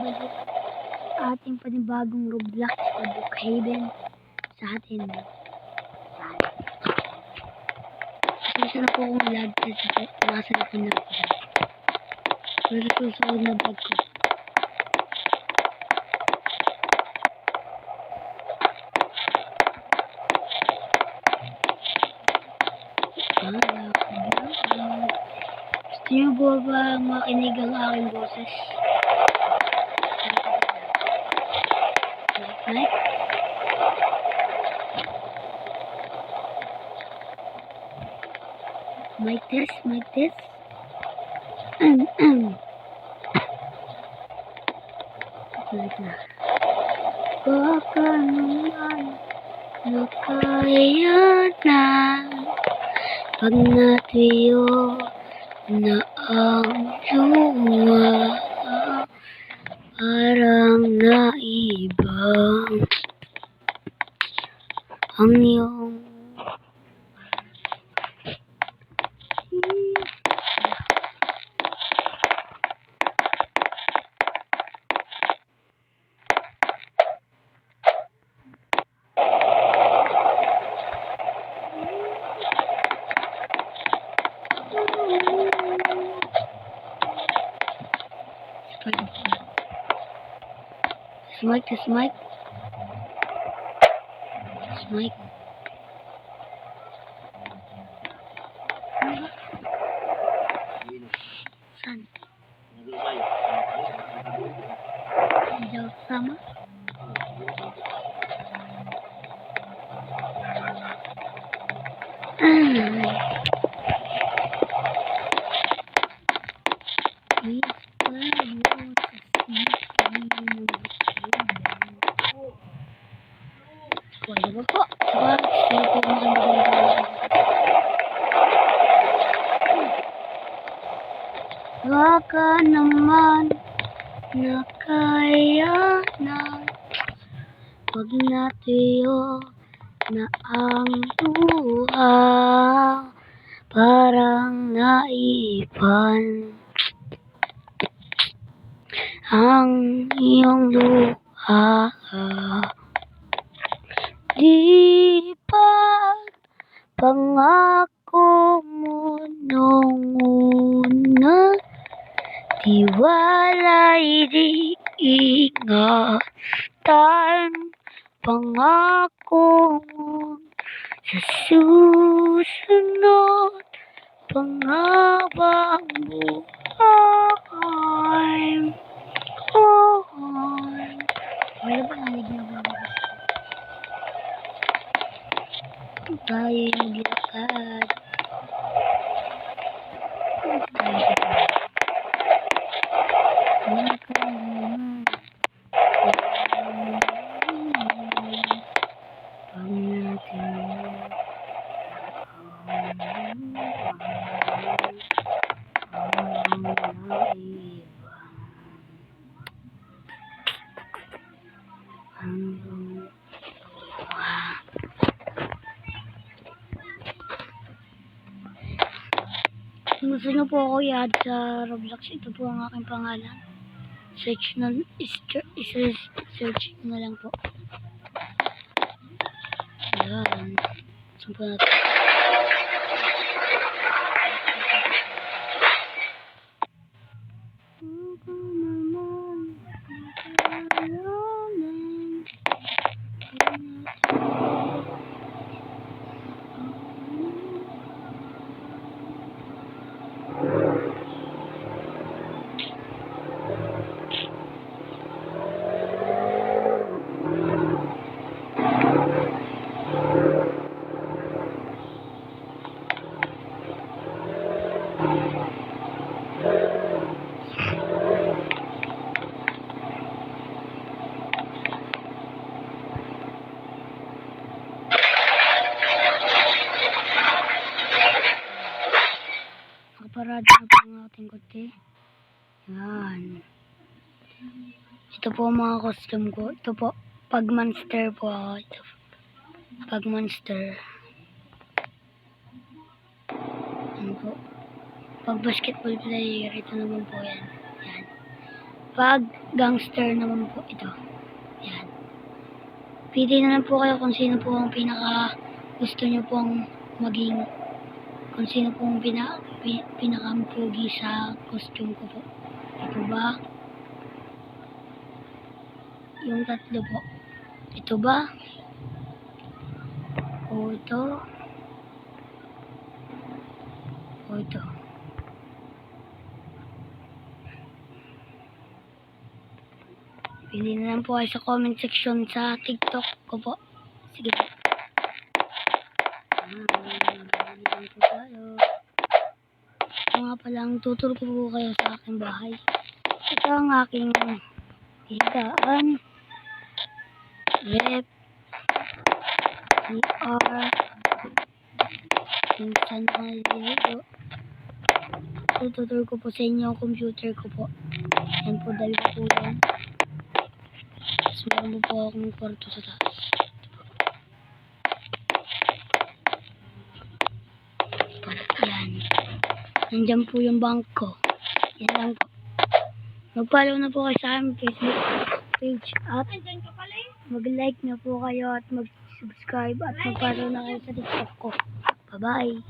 nagbabalik ating panibagong Roblox o Brookhaven sa atin. Pasensya na po kung lag kasi nasa likod na po. Pero susunod na vlog ko. Gusto niyo po ba makinig ang aking boses? Like? Mic test, mic test. Like na. Baka naman nakaya na pag natuyo na ang luha, parang naibang ang iyong Smike, smike. Smike. Saan? Hindi ako sama. Wala po. Baka naman nakaya na pag natuyo na ang luha, parang naipan ang iyong luha. Di pa pangako mo nung una, tiwala'y di ingatan, pangako mo sa susunod, panghabang buhay. Wala ba naligyan mo? Tayo'y naglakad. Kung gusto nyo po ako i-add sa Roblox, ito po ang aking pangalan. Search na lang po. Ayan. Saan po natin? Nakaparada na po ang ating kote. Yan. Ito po ang mga costume ko. Ito po, pag monster po ako. Ito, pag monster. Ano po? Pag basketball player, ito naman po yan. Yan. Pag gangster naman po ito. Yan. Pili na lang po kayo kung sino po ang pinaka gusto nyo pong maging, kung sino po ang pinakampugi sa costume ko po. Ito ba? Yung tatlo po. Ito ba? O ito? O ito? Pili na lang po kayo sa comment section sa TikTok ko po. Sige po. Pili po tayo. Ito nga palang tutur ko po kayo sa aking bahay. Ito ang aking higaan. Rep. CR. Minsan ko naliligo. Tutur ko po sa inyo ang computer ko po. Yan po, dahil po yan. Tapos meron po akong kwarto sa taas. Yan. Nandyan po yung bangko. Yan lang po. Mag-follow na po kayo sa aming Facebook page at mag-like na po kayo at mag-subscribe at mag-follow na kayo sa TikTok ko. Bye-bye!